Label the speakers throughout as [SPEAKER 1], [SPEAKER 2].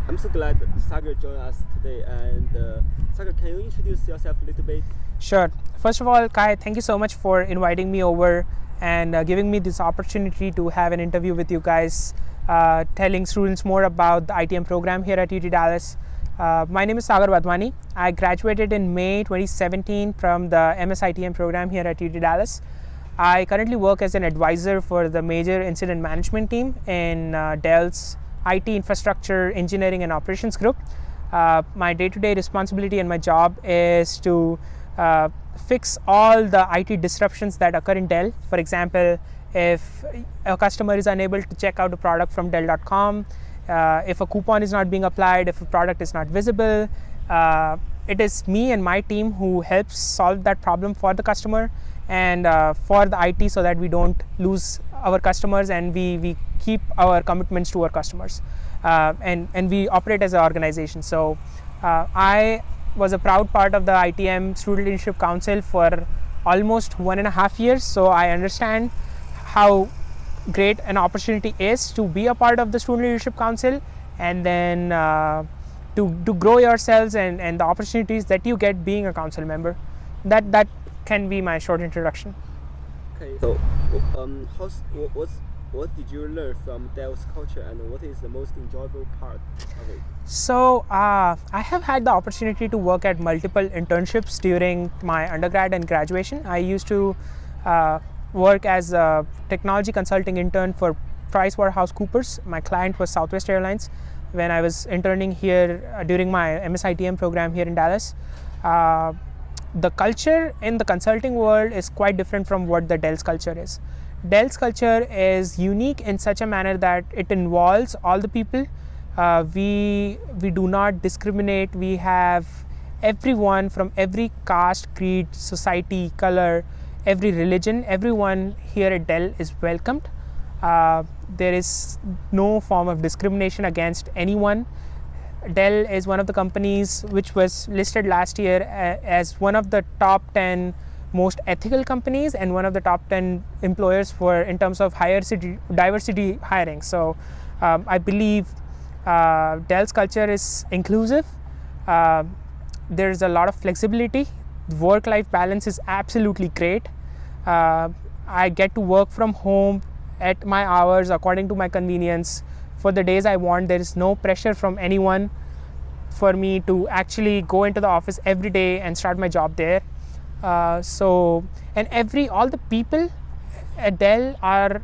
[SPEAKER 1] I'm so glad Sagar joined us today. And Sagar, can you introduce yourself a little bit?
[SPEAKER 2] Sure. First of all, Kai, thank you so much for inviting me over and giving me this opportunity to have an interview with you guys, telling students more about the ITM program here at UT Dallas. My name is Sagar Wadhwani. I graduated in May 2017 from the MS ITM program here at UT Dallas. I currently work as an advisor for the major incident management team in Dell's IT infrastructure engineering and operations group. My day-to-day responsibility and my job is to fix all the IT disruptions that occur in Dell. For example, if a customer is unable to check out a product from Dell.com, if a coupon is not being applied, if a product is not visible, it is me and my team who helps solve that problem for the customer and for the IT, so that we don't lose our customers and we keep our commitments to our customers, and we operate as an organization. So I was a proud part of the ITM Student Leadership Council for almost 1.5 years, so I understand how great an opportunity is to be a part of the Student Leadership Council, and then to grow yourselves and the opportunities that you get being a council member. That can be my short introduction.
[SPEAKER 1] Okay, so what did you learn from Dell's culture, and what is the most enjoyable part of it?
[SPEAKER 2] So I have had the opportunity to work at multiple internships during my undergrad and graduation. I used to work as a technology consulting intern for PricewaterhouseCoopers. My client was Southwest Airlines when I was interning here during my MS ITM program here in Dallas. The culture in the consulting world is quite different from what the Dell's culture is. Dell's culture is unique in such a manner that it involves all the people. We do not discriminate. We have everyone from every caste, creed, society, color, every religion. Everyone here at Dell is welcomed. There is no form of discrimination against anyone. Dell is one of the companies which was listed last year as one of the top 10 most ethical companies and one of the top 10 employers for in terms of diversity hiring. So I believe Dell's culture is inclusive. There's a lot of flexibility. Work-life balance is absolutely great. I get to work from home at my hours according to my convenience for the days I want. There is no pressure from anyone for me to actually go into the office every day and start my job there. All the people at Dell are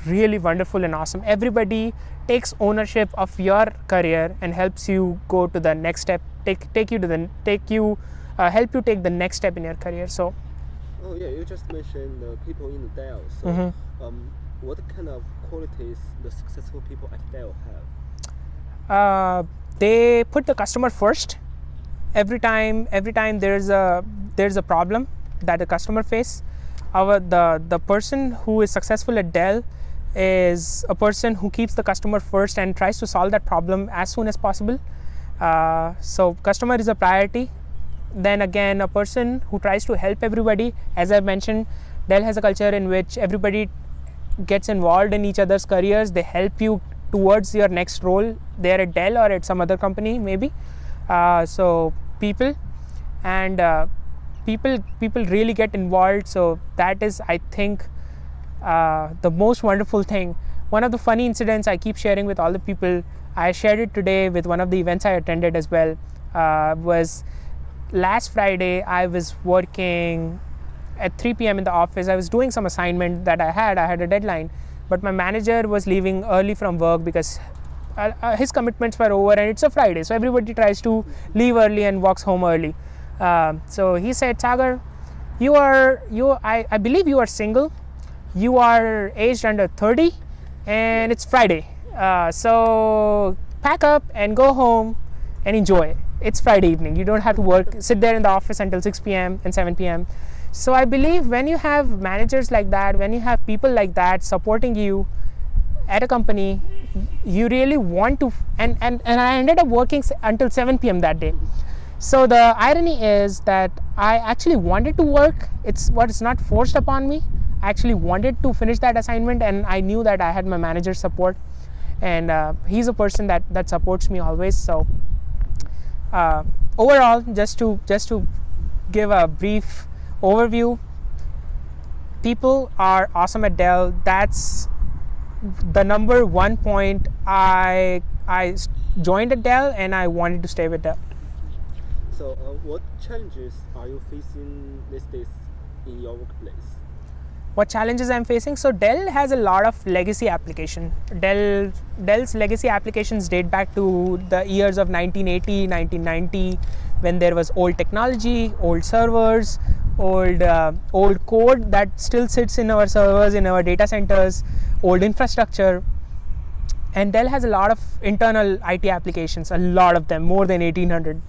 [SPEAKER 2] really wonderful and awesome. Everybody takes ownership of your career and helps you go to the next step. Help you take the next step in your career. So.
[SPEAKER 1] Oh yeah, you just mentioned the people in Dell. So what kind of qualities the successful people at Dell have?
[SPEAKER 2] They put the customer first. Every time there's a problem that the customer face, the person who is successful at Dell is a person who keeps the customer first and tries to solve that problem as soon as possible. So customer is a priority. Then again, a person who tries to help everybody. As I mentioned, Dell has a culture in which everybody gets involved in each other's careers. They help you towards your next role there at Dell or at some other company maybe. So people really get involved. So that is, I think, the most wonderful thing. One of the funny incidents I keep sharing with all the people, I shared it today with one of the events I attended as well, was last Friday. I was working at 3 p.m. in the office. I was doing some assignment that I had a deadline, but my manager was leaving early from work because his commitments were over and it's a Friday, so everybody tries to leave early and walks home early. So he said, Sagar, I believe you are single, you are aged under 30 and it's Friday, so pack up and go home and enjoy. It's Friday evening, you don't have to sit there in the office until 6 p.m. and 7 p.m. So I believe when you have managers like that, when you have people like that supporting you at a company, you really want to, and I ended up working until 7 p.m. that day. So the irony is that I actually wanted to work. It's not forced upon me. I actually wanted to finish that assignment, and I knew that I had my manager's support. and he's a person that supports me always. So overall, just to give a brief overview, people are awesome at Dell. That's the number one point. I joined at Dell and I wanted to stay with Dell.
[SPEAKER 1] So what challenges are you facing these days in your workplace?
[SPEAKER 2] What challenges I'm facing? So Dell has a lot of legacy application. Dell's legacy applications date back to the years of 1980, 1990, when there was old technology, old servers, old code that still sits in our servers, in our data centers, old infrastructure. And Dell has a lot of internal IT applications, a lot of them, more than 1800.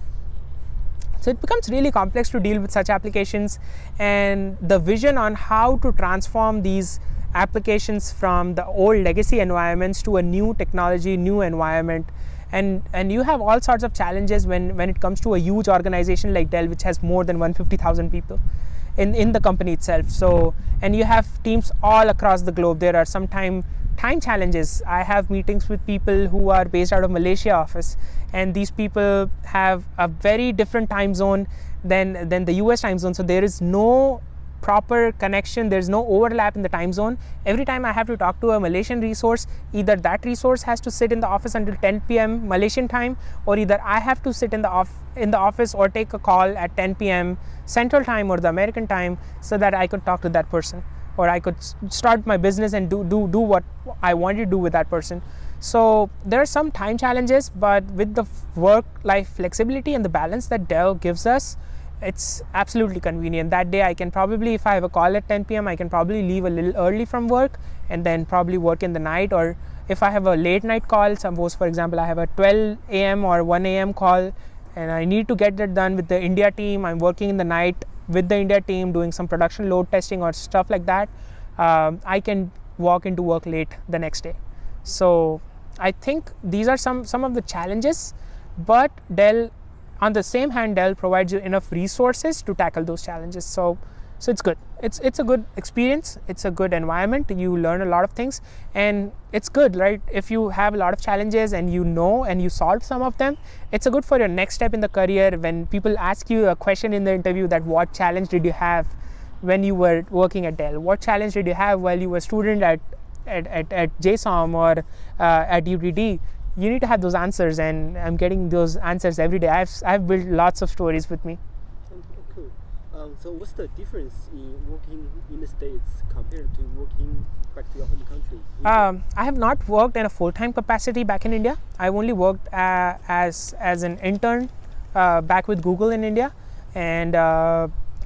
[SPEAKER 2] So it becomes really complex to deal with such applications, and the vision on how to transform these applications from the old legacy environments to a new technology, new environment. And you have all sorts of challenges when it comes to a huge organization like Dell, which has more than 150,000 people in the company itself. So, and you have teams all across the globe. There are sometimes time challenges. I have meetings with people who are based out of Malaysia office, and these people have a very different time zone than the US time zone. So there is no proper connection, there's no overlap in the time zone. Every time I have to talk to a Malaysian resource, either that resource has to sit in the office until 10 p.m. Malaysian time, or either I have to sit in the office or take a call at 10 p.m. Central time or the American time, so that I could talk to that person, or I could start my business and do what I wanted to do with that person. So there are some time challenges, but with the work-life flexibility and the balance that Dell gives us, it's absolutely convenient. That day I can probably, if I have a call at 10 p.m., I can probably leave a little early from work and then probably work in the night. Or if I have a late night call, suppose for example I have a 12 a.m. or 1 a.m. call and I need to get that done with the India team, I'm working in the night with the India team doing some production load testing or stuff like that, I can walk into work late the next day. So I think these are some of the challenges, but Dell, on the same hand, Dell provides you enough resources to tackle those challenges. So it's good. It's a good experience. It's a good environment. You learn a lot of things, and it's good, right? If you have a lot of challenges and you solve some of them, it's a good for your next step in the career. When people ask you a question in the interview that what challenge did you have when you were working at Dell? What challenge did you have while you were a student at JSOM or at UTD? You need to have those answers, and I'm getting those answers every day. I've built lots of stories with me.
[SPEAKER 1] Cool. So what's the difference in working in the States compared to working back to your home country?
[SPEAKER 2] I have not worked in a full-time capacity back in India. I've only worked as an intern back with Google in India, and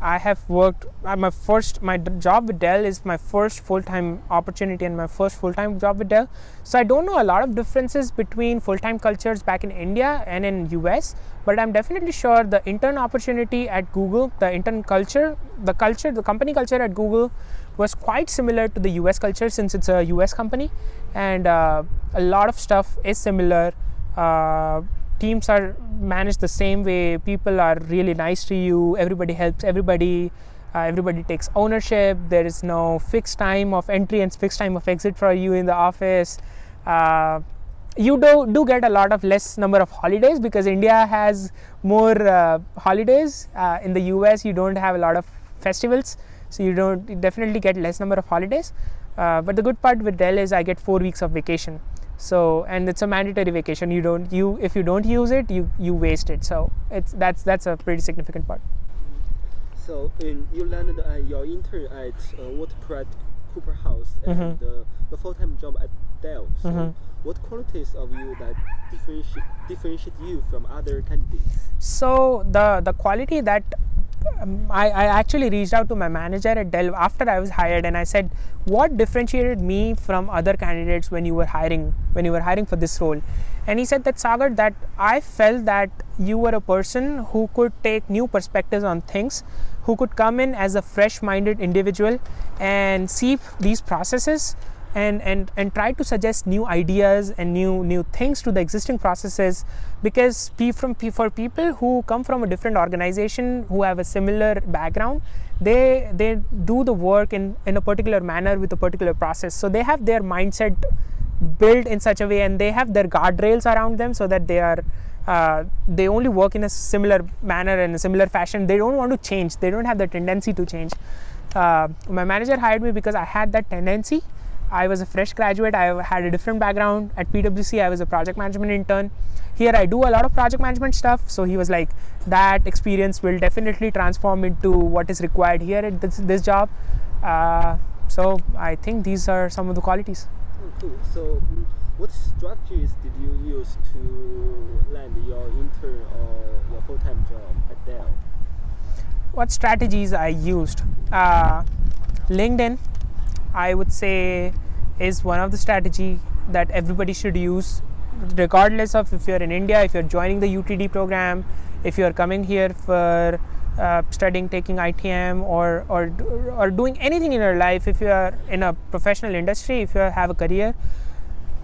[SPEAKER 2] I have worked, my job with Dell is my first full-time opportunity and my first full-time job with Dell. So I don't know a lot of differences between full-time cultures back in India and in US, but I'm definitely sure the intern opportunity at Google, the intern culture, the company culture at Google was quite similar to the US culture, since it's a US company, and a lot of stuff is similar. Teams are managed the same way. People are really nice to you. Everybody helps everybody. Everybody takes ownership. There is no fixed time of entry and fixed time of exit for you in the office. You do get a lot of less number of holidays because India has more holidays. In the US, you don't have a lot of festivals, so you definitely get less number of holidays. But the good part with Dell is I get 4 weeks of vacation. So, and it's a mandatory vacation. If you don't use it, you waste it. So that's a pretty significant part.
[SPEAKER 1] So you landed your intern at Waterpret Cooper House and the full-time job at Dell. So what qualities of you that differentiate you from other candidates?
[SPEAKER 2] So the quality that I actually reached out to my manager at Dell after I was hired, and I said, what differentiated me from other candidates when you were hiring for this role? And he said that, Sagar, that I felt that you were a person who could take new perspectives on things, who could come in as a fresh-minded individual and see these processes and try to suggest new ideas and new things to the existing processes, because for people who come from a different organization, who have a similar background, they do the work in a particular manner with a particular process. So they have their mindset built in such a way, and they have their guardrails around them so that they only work in a similar manner and a similar fashion. They don't want to change. They don't have the tendency to change. My manager hired me because I had that tendency. I was a fresh graduate. I had a different background. At PwC, I was a project management intern. Here I do a lot of project management stuff. So he was like, that experience will definitely transform into what is required here at this job. So I think these are some of the qualities.
[SPEAKER 1] Oh, cool. So what strategies did you use to land your intern or your full-time job at Dell?
[SPEAKER 2] What strategies I used? LinkedIn, I would say, is one of the strategy that everybody should use, regardless of if you're in India, if you're joining the UTD program, if you're coming here for studying, taking ITM, or doing anything in your life. If you are in a professional industry, if you have a career,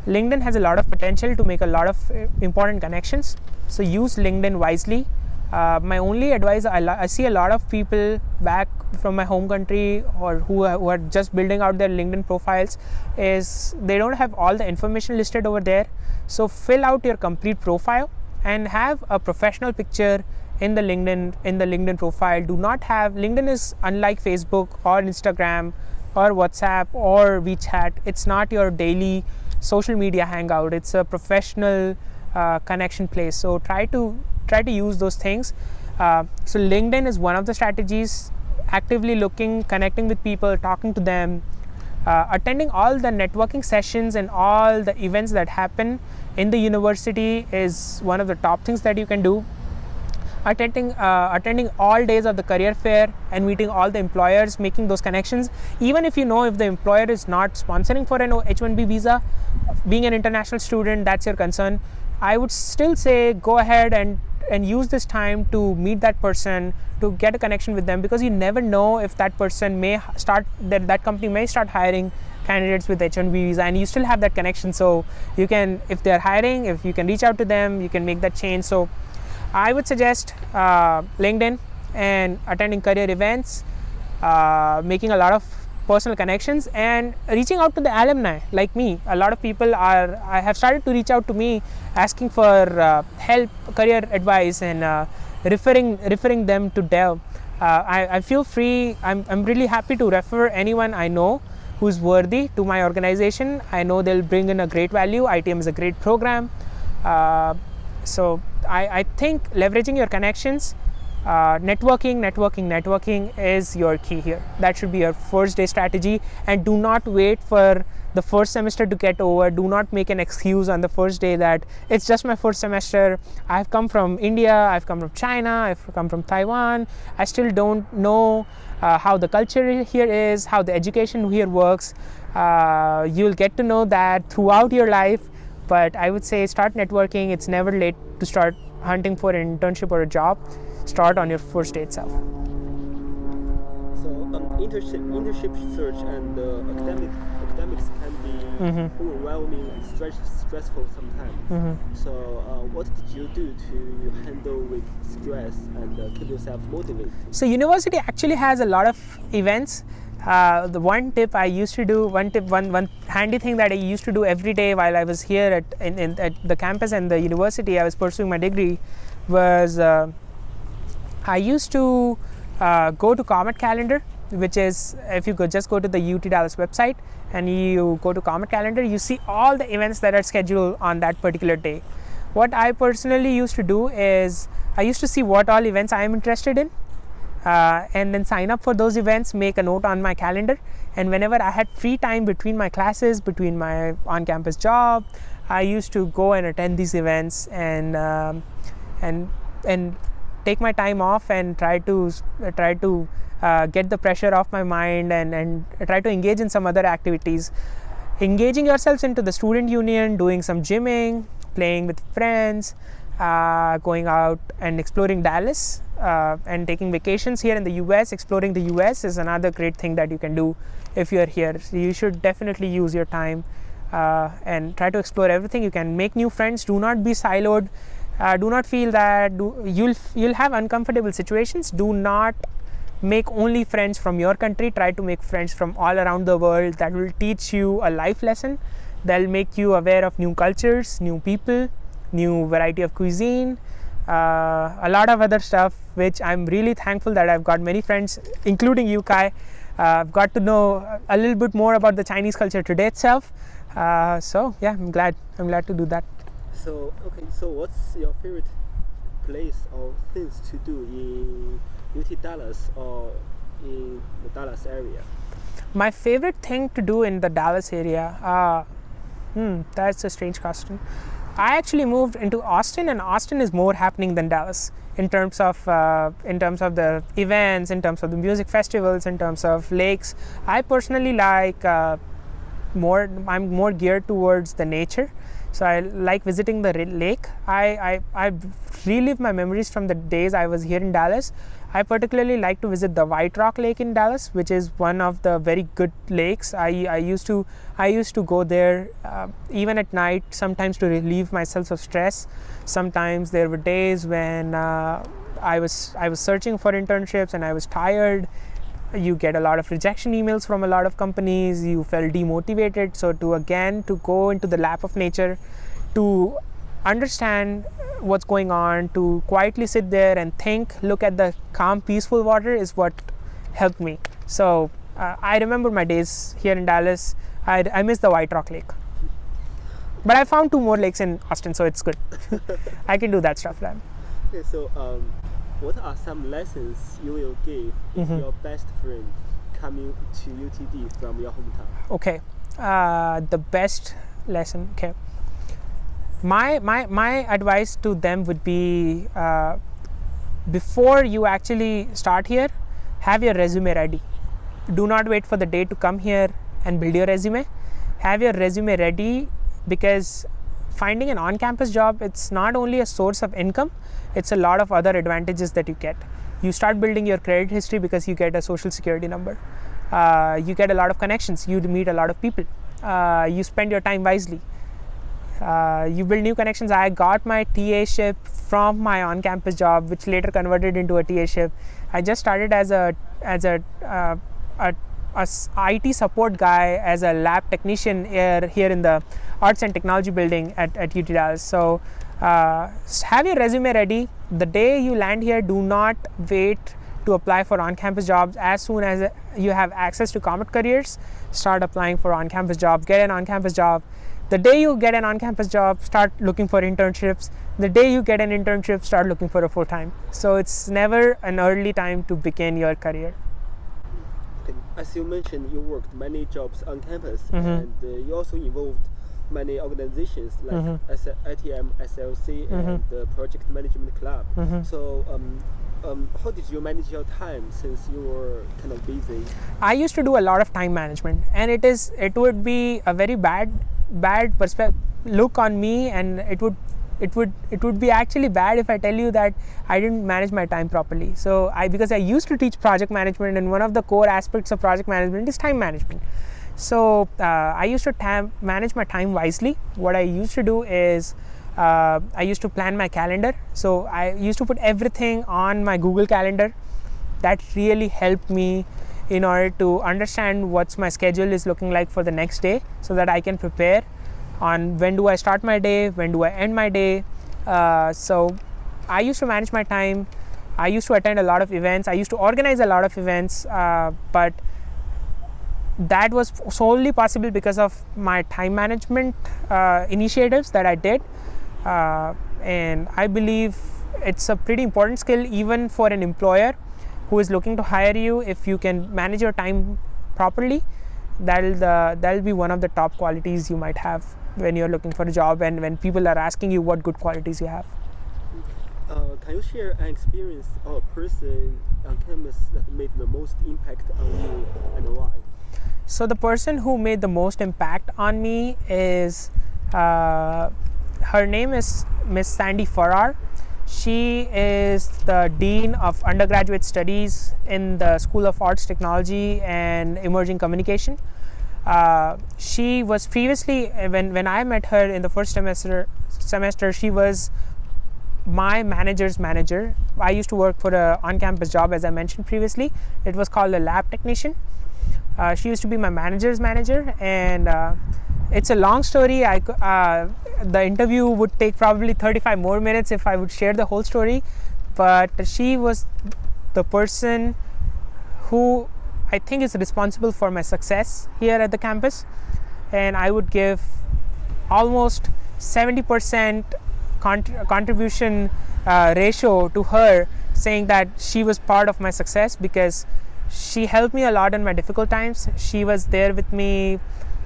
[SPEAKER 2] LinkedIn has a lot of potential to make a lot of important connections. So use LinkedIn wisely. My only advice, I see a lot of people back from my home country or who are just building out their LinkedIn profiles, is they don't have all the information listed over there. So fill out your complete profile and have a professional picture in the LinkedIn profile. Do not have, LinkedIn is unlike Facebook or Instagram or WhatsApp or WeChat. It's not your daily social media hangout. It's a professional connection place. So try to use those things. So LinkedIn is one of the strategies. Actively looking, connecting with people, talking to them, attending all the networking sessions and all the events that happen in the university is one of the top things that you can do. Attending all days of the career fair and meeting all the employers, making those connections. Even if you know if the employer is not sponsoring for an H-1B visa, being an international student, that's your concern, I would still say go ahead and use this time to meet that person, to get a connection with them, because you never know if that person may start, that company may start hiring candidates with H-1B visa, and you still have that connection. So you can, if they're hiring, if you can reach out to them, you can make that change. So I would suggest LinkedIn and attending career events, making a lot of personal connections, and reaching out to the alumni like me. A lot of people I have started to reach out to me asking for help, career advice, and referring them to Dell. I feel free. I'm really happy to refer anyone I know who's worthy to my organization. I know they'll bring in a great value. ITM is a great program. So I think leveraging your connections, networking is your key here. That should be your first day strategy, and do not wait for the first semester to get over. Do not make an excuse on the first day that it's just my first semester. I've come from India, I've come from China, I've come from Taiwan. I still don't know how the culture here is, how the education here works. You'll get to know that throughout your life. But I would say start networking. It's never late to start hunting for an internship or a job. Start on your first day itself.
[SPEAKER 1] So internship search and academics can be overwhelming and stressful sometimes. So what did you do to handle with stress and keep yourself motivated?
[SPEAKER 2] So university actually has a lot of events. The one tip I used to do, one handy thing that I used to do every day while I was here at the campus and the university I was pursuing my degree, was I used to go to Comet Calendar, which is, if you could just go to the UT Dallas website and you go to Comet Calendar, you see all the events that are scheduled on that particular day. What I personally used to do is I used to see what all events I am interested in, and then sign up for those events, make a note on my calendar, and whenever I had free time between my classes, between my on-campus job, I used to go and attend these events and take my time off and try to get the pressure off my mind and try to engage in some other activities. Engaging yourselves into the student union, doing some gymming, playing with friends, going out and exploring Dallas, and taking vacations here in the US. Exploring the US is another great thing that you can do if you're here. So you should definitely use your time and try to explore everything you can. Make new friends. Do not be siloed. Do not feel that you'll have uncomfortable situations. Do not make only friends from your country. Try to make friends from all around the world. That will teach you a life lesson They'll make you aware of new cultures, new people, new variety of cuisine, a lot of other stuff, which I'm really thankful that I've got many friends, including you, Kai. I've got to know a little bit more about the Chinese culture today itself. So yeah, I'm glad to do that.
[SPEAKER 1] So what's your favorite place or things to do in UT Dallas or in the Dallas area?
[SPEAKER 2] My favorite thing to do in the Dallas area, that's a strange question. I actually moved into Austin, and Austin is more happening than Dallas in terms of the events, in terms of the music festivals, in terms of lakes. I personally like I'm more geared towards the nature, so I like visiting the lake. I relive my memories from the days I was here in Dallas. I particularly like to visit the White Rock Lake in Dallas, which is one of the very good lakes. I used to go there even at night, sometimes to relieve myself of stress. Sometimes there were days when I was searching for internships and I was tired. You get a lot of rejection emails from a lot of companies. You felt demotivated. So to go into the lap of nature, to understand what's going on, to quietly sit there and think, look at the calm, peaceful water is what helped me. So I remember my days here in Dallas. I miss the White Rock Lake. But I found 2 more lakes in Austin, so it's good. I can do that stuff now.
[SPEAKER 1] Okay, so what are some lessons you will give if your best friend coming to UTD from your hometown?
[SPEAKER 2] Okay, the best lesson. Okay, my advice to them would be, before you actually start here, have your resume ready. Do not wait for the day to come here and build your resume. Have your resume ready, because finding an on-campus job, it's not only a source of income, it's a lot of other advantages that you get. You start building your credit history because you get a social security number. You get a lot of connections. You meet a lot of people. You spend your time wisely. You build new connections. I got my TA-ship from my on-campus job, which later converted into a TA-ship. I just started as a IT support guy, as a lab technician here in the Arts and Technology building at UT Dallas. So have your resume ready. The day you land here, do not wait to apply for on-campus jobs. As soon as you have access to Comet Careers, start applying for on-campus jobs. Get an on-campus job. The day you get an on-campus job, start looking for internships. The day you get an internship, start looking for a full-time. So it's never an early time to begin your career.
[SPEAKER 1] As you mentioned, you worked many jobs on campus, and you also involved many organizations like ITM SLC and the Project Management Club. So how did you manage your time since you were kind of busy?
[SPEAKER 2] I used to do a lot of time management, and it would be a very bad look on me, and it would be actually bad if I tell you that I didn't manage my time properly. So because I used to teach project management, and one of the core aspects of project management is time management. So I used to manage my time wisely. What I used to do is I used to plan my calendar. So I used to put everything on my Google Calendar. That really helped me in order to understand what's my schedule is looking like for the next day, so that I can prepare on when do I start my day, when do I end my day. So I used to manage my time. I used to attend a lot of events. I used to organize a lot of events, but that was solely possible because of my time management initiatives that I did. And I believe it's a pretty important skill even for an employer who is looking to hire you. If you can manage your time properly, that'll be one of the top qualities you might have when you're looking for a job, and when people are asking you what good qualities you have.
[SPEAKER 1] Can you share an experience or a person on campus that made the most impact on you, and why?
[SPEAKER 2] So the person who made the most impact on me is, her name is Miss Sandy Farrar. She is the Dean of Undergraduate Studies in the School of Arts, Technology and Emerging Communication. She was previously, when I met her in the first semester, she was my manager's manager. I used to work for an on-campus job, as I mentioned previously. It was called a lab technician. She used to be my manager's manager, and It's a long story. The interview would take probably 35 more minutes if I would share the whole story, but she was the person who I think is responsible for my success here at the campus, and I would give almost 70% contribution ratio to her, saying that she was part of my success because she helped me a lot in my difficult times. She was there with me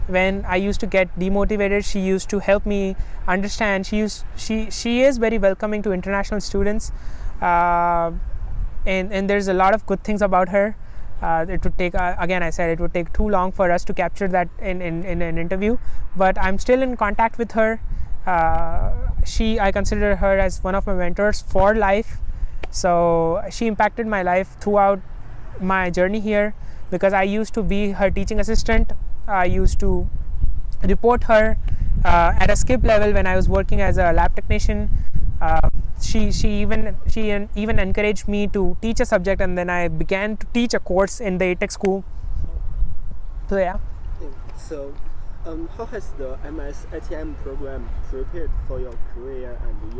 [SPEAKER 2] when I used to get demotivated. She used to help me understand. She is very welcoming to international students, and there's a lot of good things about her. It would take, again I said, it would take too long for us to capture that in an interview, but I'm still in contact with her. I consider her as one of my mentors for life. So she impacted my life throughout my journey here, because I used to be her teaching assistant. I used to report her at a skip level when I was working as a lab technician. She even encouraged me to teach a subject, and then I began to teach a course in the ATech school. So yeah.
[SPEAKER 1] So how has the MS ITM program prepared for your career and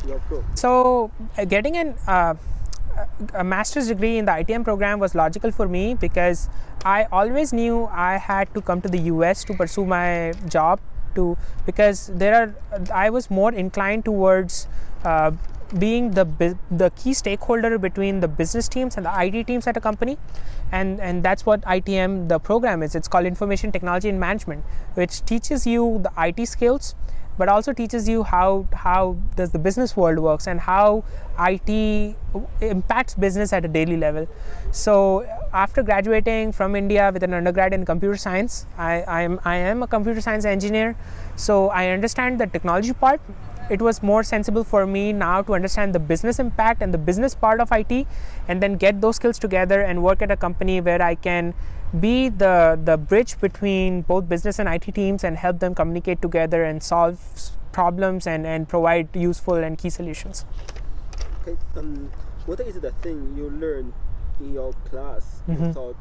[SPEAKER 1] your growth?
[SPEAKER 2] So getting a master's degree in the ITM program was logical for me, because I always knew I had to come to the US to pursue my job, because I was more inclined towards being the key stakeholder between the business teams and the IT teams at a company, and that's what ITM, the program, is. It's called Information Technology and Management, which teaches you the IT skills, but also teaches you how does the business world works and how IT impacts business at a daily level. So after graduating from India with an undergrad in computer science, I am a computer science engineer, so I understand the technology part. It was more sensible for me now to understand the business impact and the business part of IT, and then get those skills together and work at a company where I can be the bridge between both business and IT teams and help them communicate together and solve problems and provide useful and key solutions.
[SPEAKER 1] Okay, what is the thing you learned in your class you thought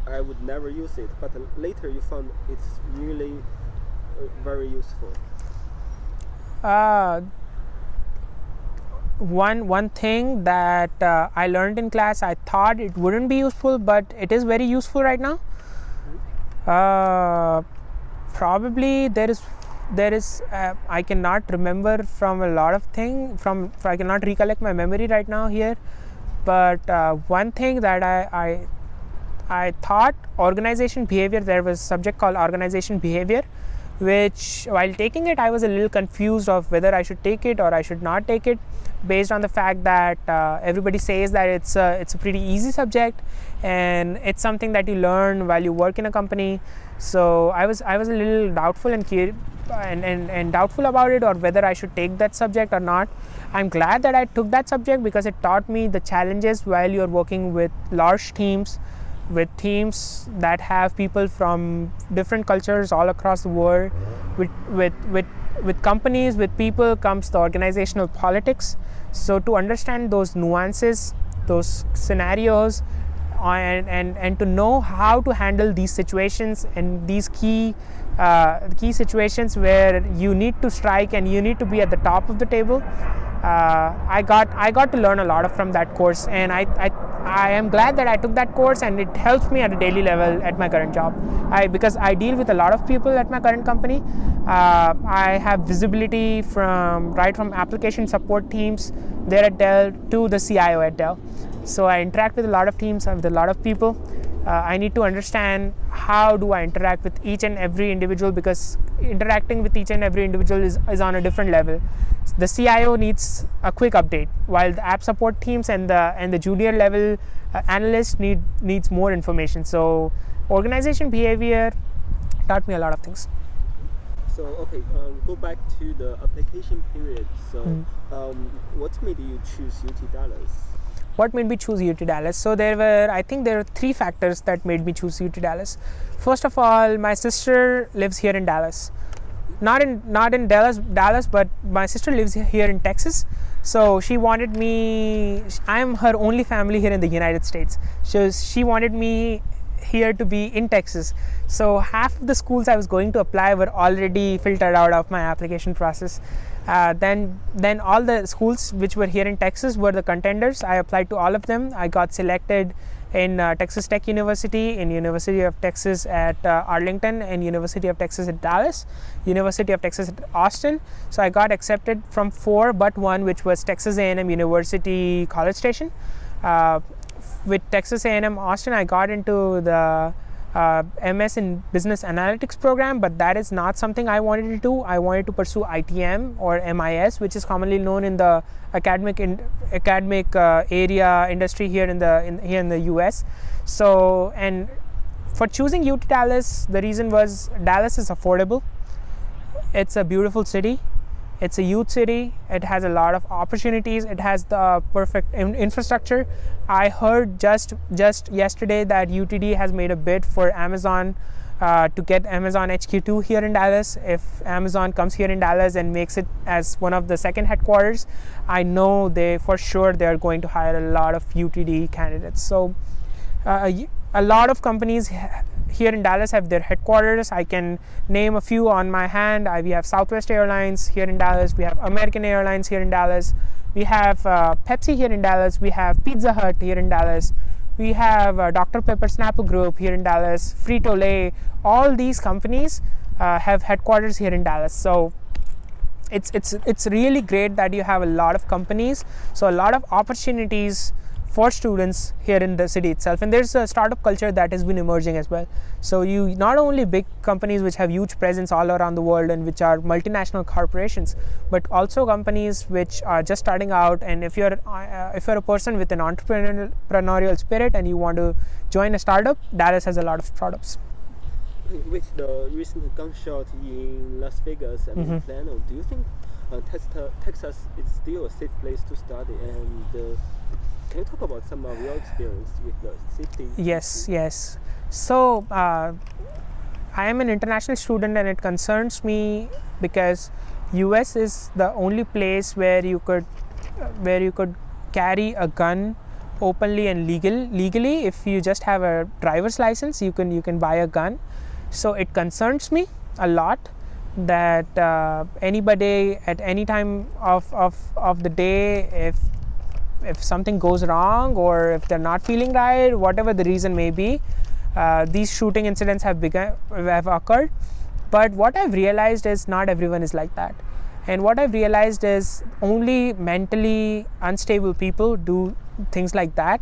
[SPEAKER 1] I would never use it, but later you found it's really very useful?
[SPEAKER 2] One thing that I learned in class, I thought it wouldn't be useful, but it is very useful right now. Probably there is I cannot remember from a lot of things. I cannot recollect my memory right now here, but one thing that I thought, organization behavior. There was a subject called organization behavior, which while taking it I was a little confused of whether I should take it or I should not take it, based on the fact that everybody says that it's a pretty easy subject and it's something that you learn while you work in a company. So I was a little doubtful and doubtful about it, or whether I should take that subject or not. I'm glad that I took that subject, because it taught me the challenges while you're working with large teams, with teams that have people from different cultures all across the world. With companies, with people comes the organizational politics. So to understand those nuances, those scenarios, and to know how to handle these situations and these key situations where you need to strike and you need to be at the top of the table, I got to learn a lot from that course, and I am glad that I took that course, and it helps me at a daily level at my current job. Because I deal with a lot of people at my current company. I have visibility from application support teams there at Dell to the CIO at Dell. So I interact with a lot of teams, with a lot of people. I need to understand how do I interact with each and every individual, because interacting with each and every individual is on a different level. The CIO needs a quick update, while the app support teams and the junior level analysts needs more information. So organization behavior taught me a lot of things.
[SPEAKER 1] So okay, go back to the application period. So what made you choose UT Dallas?
[SPEAKER 2] What made me choose UT Dallas? So there were 3 factors that made me choose UT Dallas. First of all, my sister lives here in Dallas. Not in Dallas, but my sister lives here in Texas. So she wanted me. I am her only family here in the United States. So she wanted me here to be in Texas. So half of the schools I was going to apply were already filtered out of my application process. Then all the schools which were here in Texas were the contenders. I applied to all of them. I got selected in Texas Tech University, in University of Texas at Arlington, and University of Texas at Dallas, University of Texas at Austin. So I got accepted from 4 but 1, which was Texas A&M University College Station. With Texas A&M Austin, I got into the MS in Business Analytics program, but that is not something I wanted to do. I wanted to pursue ITM or MIS, which is commonly known in the academic area industry here in the US. So, and for choosing UT Dallas, the reason was Dallas is affordable. It's a beautiful city. It's a youth city. It has a lot of opportunities. It has the perfect infrastructure. I heard just yesterday that UTD has made a bid for Amazon to get Amazon HQ2 here in Dallas. If Amazon comes here in Dallas and makes it as one of the second headquarters, I know for sure they're going to hire a lot of UTD candidates. So a lot of companies here in Dallas have their headquarters. I can name a few on my hand. We have Southwest Airlines here in Dallas. We have American Airlines here in Dallas. We have Pepsi here in Dallas. We have Pizza Hut here in Dallas. We have Dr. Pepper Snapple Group here in Dallas. Frito-Lay. All these companies have headquarters here in Dallas. So it's really great that you have a lot of companies. So a lot of opportunities for students here in the city itself, and there's a startup culture that has been emerging as well. So you not only big companies which have huge presence all around the world and which are multinational corporations, but also companies which are just starting out. And if you're a person with an entrepreneurial spirit and you want to join a startup, Dallas has a lot of startups.
[SPEAKER 1] With the recent gunshot in Las Vegas and Plano, do you think Texas is still a safe place to study? And can you talk about some of your experience with the safety?
[SPEAKER 2] Yes. So I am an international student, and it concerns me because US is the only place where you could carry a gun openly and legally. If you just have a driver's license, you can buy a gun. So it concerns me a lot that anybody at any time of the day, if something goes wrong or if they're not feeling right, whatever the reason may be, these shooting incidents have occurred. But what I've realized is not everyone is like that. And what I've realized is only mentally unstable people do things like that.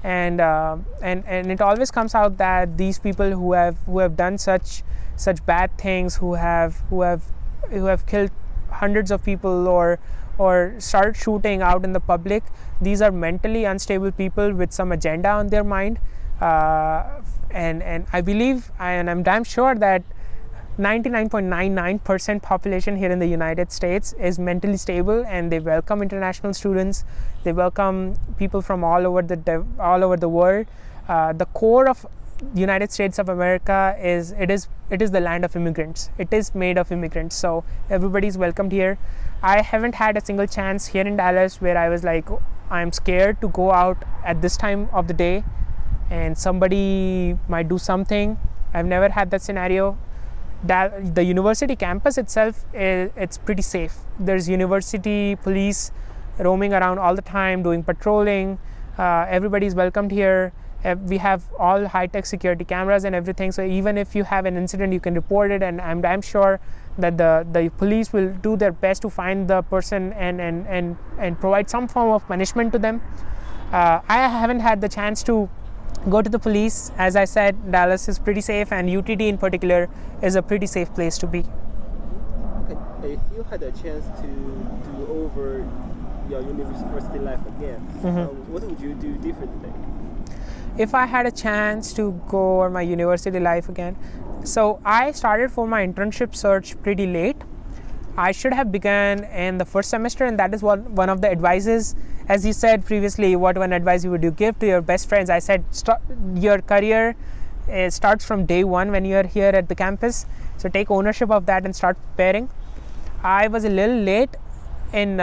[SPEAKER 2] And it always comes out that these people who have done such bad things, who have killed hundreds of people or start shooting out in the public, these are mentally unstable people with some agenda on their mind. And I believe, and I'm damn sure that 99.99% population here in the United States is mentally stable, and they welcome international students. They welcome people from all over the world. The core of United States of America is the land of immigrants. It is made of immigrants, so everybody's welcomed here. I haven't had a single chance here in Dallas where I was like, I'm scared to go out at this time of the day and somebody might do something. I've never had that scenario. The university campus itself, it's pretty safe. There's university police roaming around all the time doing patrolling. Everybody's welcomed here. We have all high-tech security cameras and everything, so even if you have an incident, you can report it, and I'm sure that the police will do their best to find the person and provide some form of punishment to them. I haven't had the chance to go to the police. As I said, Dallas is pretty safe, and UTD in particular is a pretty safe place to be.
[SPEAKER 1] Okay, if you had a chance to do over your university life again, what would you do differently?
[SPEAKER 2] If I had a chance to go over my university life again, so I started for my internship search pretty late. I should have begun in the first semester, and that is what one of the advices, as you said previously, what one advice you would give to your best friends. I said your career starts from day one when you are here at the campus, so take ownership of that and start preparing. I was a little late in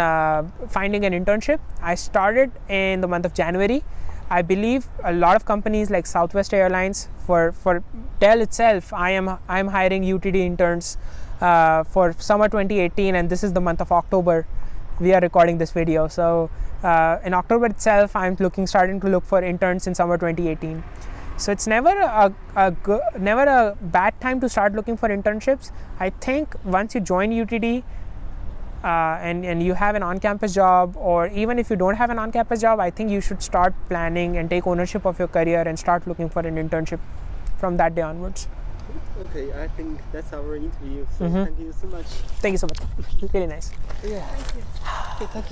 [SPEAKER 2] finding an internship. I started in the month of January. I believe a lot of companies like Southwest Airlines, for Dell itself, I am hiring UTD interns for summer 2018, and this is the month of October. We are recording this video, so in October itself, I'm starting to look for interns in summer 2018. So it's never a bad time to start looking for internships. I think once you join UTD and you have an on-campus job, or even if you don't have an on-campus job, I think you should start planning and take ownership of your career and start looking for an internship from that day onwards.
[SPEAKER 1] Okay, I think that's our interview. So thank you so much.
[SPEAKER 2] Thank you so much. Really nice.
[SPEAKER 1] Yeah. Thank you. Okay, thank you.